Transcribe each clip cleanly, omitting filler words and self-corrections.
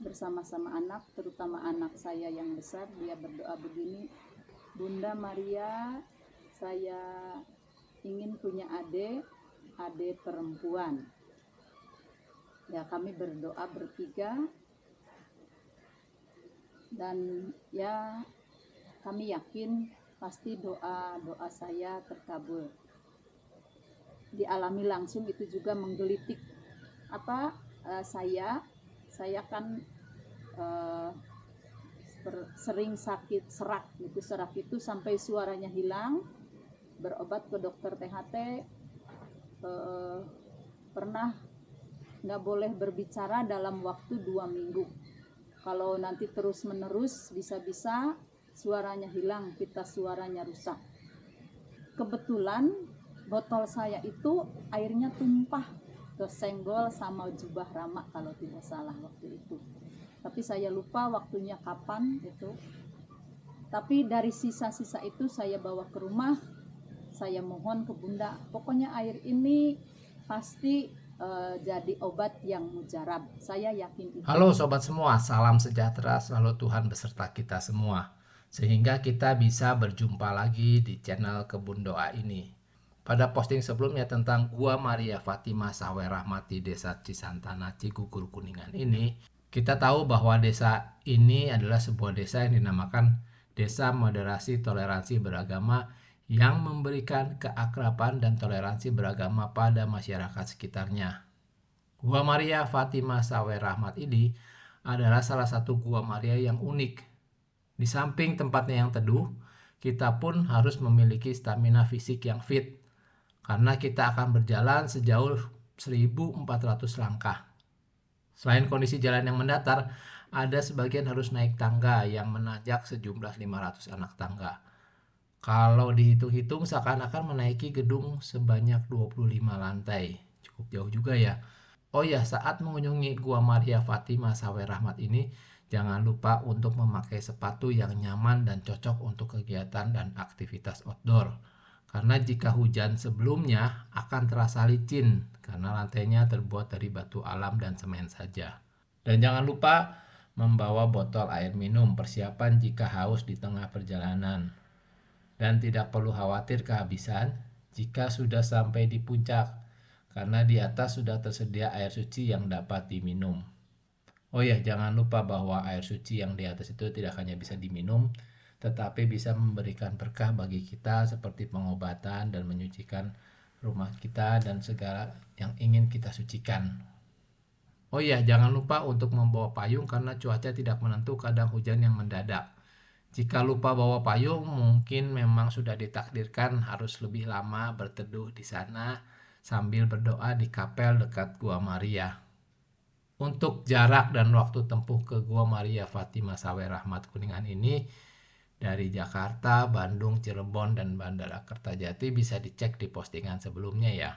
bersama-sama anak, terutama anak saya yang besar. Dia berdoa begini, Bunda Maria, saya ingin punya adik perempuan. Ya, kami berdoa bertiga dan ya kami yakin pasti doa saya terkabul. Dialami langsung, itu juga menggelitik saya kan sering sakit serak gitu. Serak itu sampai suaranya hilang. Berobat ke dokter THT, pernah nggak boleh berbicara dalam waktu 2 minggu. Kalau nanti terus menerus bisa-bisa suaranya hilang, pita suaranya rusak. Kebetulan botol saya itu airnya tumpah kesenggol sama jubah Rama kalau tidak salah waktu itu. Tapi saya lupa waktunya kapan itu. Tapi dari sisa-sisa itu saya bawa ke rumah. Saya mohon ke Bunda, pokoknya air ini pasti jadi obat yang mujarab. Saya yakin itu. Halo sobat semua, salam sejahtera selalu Tuhan beserta kita semua. Sehingga kita bisa berjumpa lagi di channel Kebun Doa ini. Pada posting sebelumnya tentang Gua Maria Fatimah Sawer Rahmat di Desa Cisantana, Cigugur Kuningan ini, kita tahu bahwa desa ini adalah sebuah desa yang dinamakan Desa Moderasi Toleransi Beragama yang memberikan keakraban dan toleransi beragama pada masyarakat sekitarnya. Gua Maria Fatimah Sawer Rahmat ini adalah salah satu Gua Maria yang unik. Di samping tempatnya yang teduh, kita pun harus memiliki stamina fisik yang fit, karena kita akan berjalan sejauh 1.400 langkah. Selain kondisi jalan yang mendatar, ada sebagian harus naik tangga yang menanjak sejumlah 500 anak tangga. Kalau dihitung-hitung seakan-akan menaiki gedung sebanyak 25 lantai. Cukup jauh juga ya. Oh ya, saat mengunjungi Gua Maria Fatimah Sawer Rahmat ini, jangan lupa untuk memakai sepatu yang nyaman dan cocok untuk kegiatan dan aktivitas outdoor. Karena jika hujan sebelumnya akan terasa licin, karena lantainya terbuat dari batu alam dan semen saja. Dan jangan lupa membawa botol air minum persiapan jika haus di tengah perjalanan. Dan tidak perlu khawatir kehabisan jika sudah sampai di puncak, karena di atas sudah tersedia air suci yang dapat diminum. Oh ya, jangan lupa bahwa air suci yang di atas itu tidak hanya bisa diminum, tetapi bisa memberikan berkah bagi kita seperti pengobatan dan menyucikan rumah kita dan segala yang ingin kita sucikan. Oh ya, jangan lupa untuk membawa payung karena cuaca tidak menentu, kadang hujan yang mendadak. Jika lupa bawa payung, mungkin memang sudah ditakdirkan harus lebih lama berteduh di sana sambil berdoa di kapel dekat Gua Maria. Untuk jarak dan waktu tempuh ke Gua Maria Fatimah Sawer Rahmat Kuningan ini dari Jakarta, Bandung, Cirebon, dan Bandara Kertajati bisa dicek di postingan sebelumnya ya.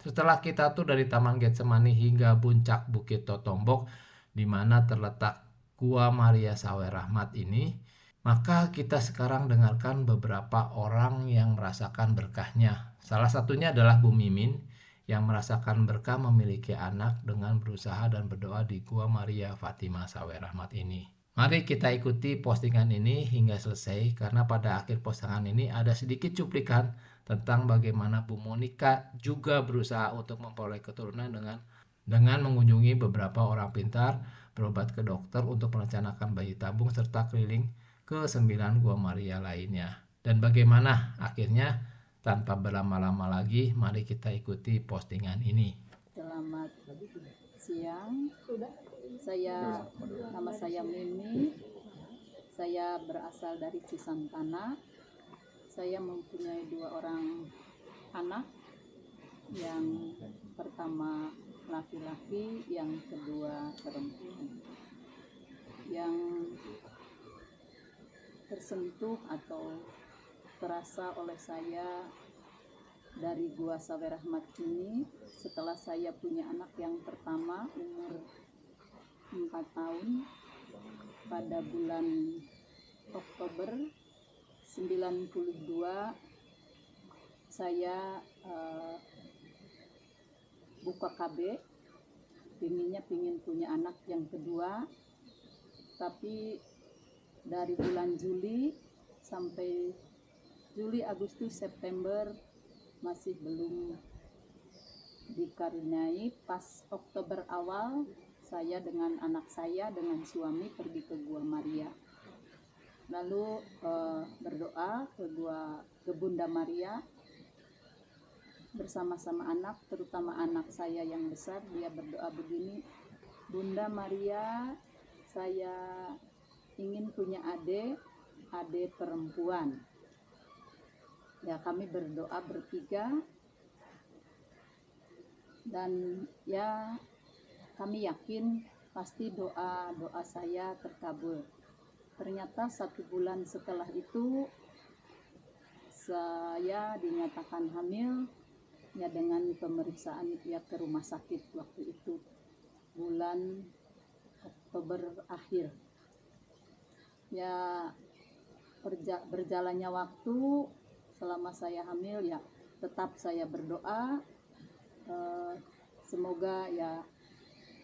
Setelah kita tuh dari Taman Getsemani hingga puncak Bukit Totombok di mana terletak Gua Maria Sawer Rahmat ini, maka kita sekarang dengarkan beberapa orang yang merasakan berkahnya. Salah satunya adalah Bu Mimin yang merasakan berkah memiliki anak dengan berusaha dan berdoa di Gua Maria Fatimah Sawer Rahmat ini. Mari kita ikuti postingan ini hingga selesai, karena pada akhir postingan ini ada sedikit cuplikan tentang bagaimana Bu Monika juga berusaha untuk memperoleh keturunan dengan mengunjungi beberapa orang pintar, berobat ke dokter untuk merencanakan bayi tabung, serta keliling ke 9 Gua Maria lainnya. Dan bagaimana akhirnya? Tanpa berlama-lama lagi, mari kita ikuti postingan ini. Selamat siang. Nama saya Mimi. Saya berasal dari Cisantana. Saya mempunyai 2 orang anak. Yang pertama laki-laki, yang kedua perempuan. Yang tersentuh atau terasa oleh saya dari Gua Sawer Rahmat ini setelah saya punya anak yang pertama umur 4 tahun pada bulan Oktober 92. Saya buka KB, pingin punya anak yang kedua. tapi dari bulan Juli sampai Juli, Agustus, September masih belum dikaruniai. Pas Oktober awal saya dengan anak saya dengan suami pergi ke Gua Maria, lalu berdoa ke Bunda Maria bersama-sama anak, terutama anak saya yang besar. Dia berdoa begini, Bunda Maria, saya ingin punya adik perempuan. Ya, kami berdoa bertiga dan ya kami yakin pasti doa saya terkabul. Ternyata 1 bulan setelah itu saya dinyatakan hamil ya, dengan pemeriksaan ya ke rumah sakit waktu itu bulan Oktober akhir. Ya, berjalannya waktu selama saya hamil ya tetap saya berdoa, semoga ya,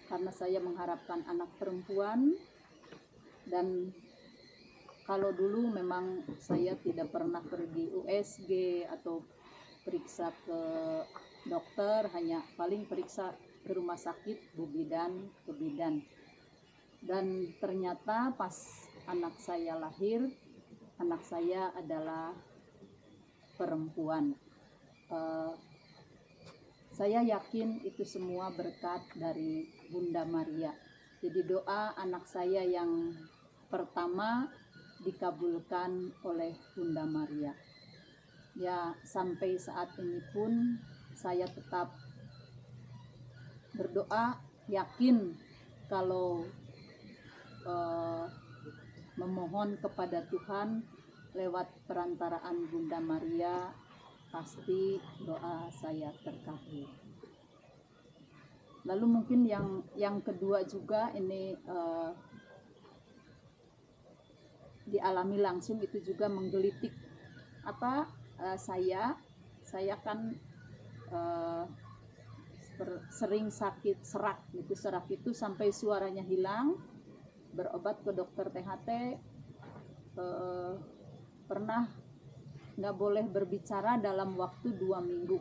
karena saya mengharapkan anak perempuan. Dan kalau dulu memang saya tidak pernah pergi USG atau periksa ke dokter, hanya paling periksa ke rumah sakit ke bidan. Dan ternyata pas anak saya lahir, anak saya adalah perempuan. Saya yakin itu semua berkat dari Bunda Maria. Jadi doa anak saya yang pertama dikabulkan oleh Bunda Maria. Ya, sampai saat ini pun saya tetap berdoa, yakin kalau memohon kepada Tuhan lewat perantaraan Bunda Maria, pasti doa saya terkabul. Lalu mungkin yang kedua juga ini dialami langsung, itu juga menggelitik saya kan sering sakit serak gitu. Serak itu sampai suaranya hilang, berobat ke dokter THT, pernah nggak boleh berbicara dalam waktu 2 minggu.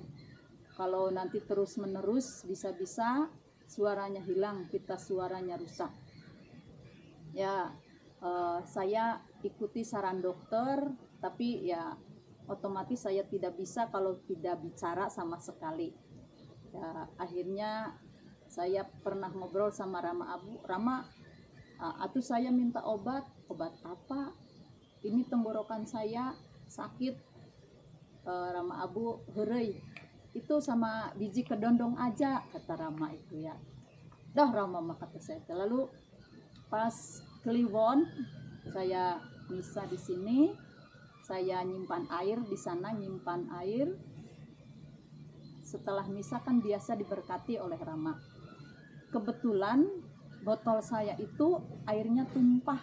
Kalau nanti terus menerus bisa-bisa suaranya hilang, pita suaranya rusak. Ya, saya ikuti saran dokter, tapi ya otomatis saya tidak bisa kalau tidak bicara sama sekali. Ya, akhirnya saya pernah ngobrol sama Rama Abu, Rama, atuh saya minta obat apa? Ini tenggorokan saya sakit. Rama Abu, heureuy, itu sama biji kedondong aja, kata Rama itu ya. Dah Rama mah kata saya. Lalu pas Kliwon, saya misa di sini, saya nyimpan air di sana, nyimpan air. Setelah misa kan biasa diberkati oleh Rama. Kebetulan botol saya itu airnya tumpah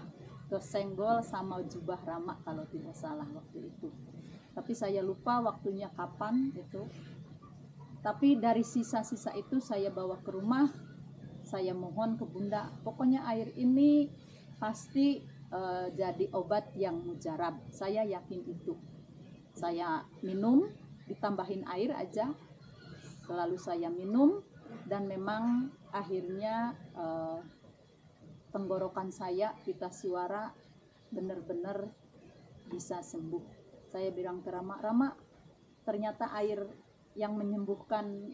ke senggol sama jubah Rama kalau tidak salah waktu itu. Tapi saya lupa waktunya kapan itu. Tapi dari sisa-sisa itu saya bawa ke rumah, saya mohon ke Bunda, pokoknya air ini pasti jadi obat yang mujarab. Saya yakin itu. Saya minum, ditambahin air aja, selalu saya minum, dan memang akhirnya tenggorokan saya, pita suara benar-benar bisa sembuh. Saya bilang ke Rama, ternyata air yang menyembuhkan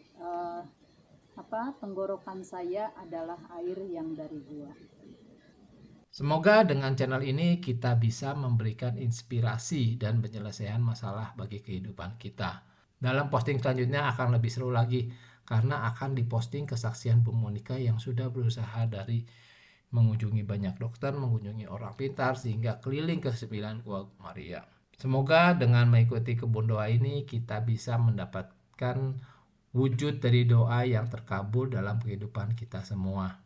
tenggorokan saya adalah air yang dari gua. Semoga dengan channel ini kita bisa memberikan inspirasi dan penyelesaian masalah bagi kehidupan kita. Dalam posting selanjutnya akan lebih seru lagi, karena akan diposting kesaksian Bu Monica yang sudah berusaha dari mengunjungi banyak dokter, mengunjungi orang pintar, sehingga keliling ke 9 Gua Maria. Semoga dengan mengikuti kebun doa ini kita bisa mendapatkan wujud dari doa yang terkabul dalam kehidupan kita semua.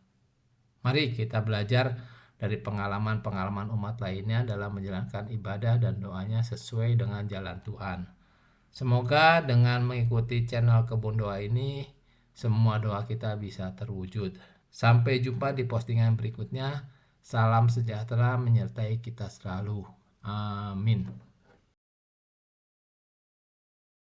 Mari kita belajar dari pengalaman-pengalaman umat lainnya dalam menjalankan ibadah dan doanya sesuai dengan jalan Tuhan. Semoga dengan mengikuti channel Kebun Doa ini, semua doa kita bisa terwujud. Sampai jumpa di postingan berikutnya. Salam sejahtera menyertai kita selalu. Amin.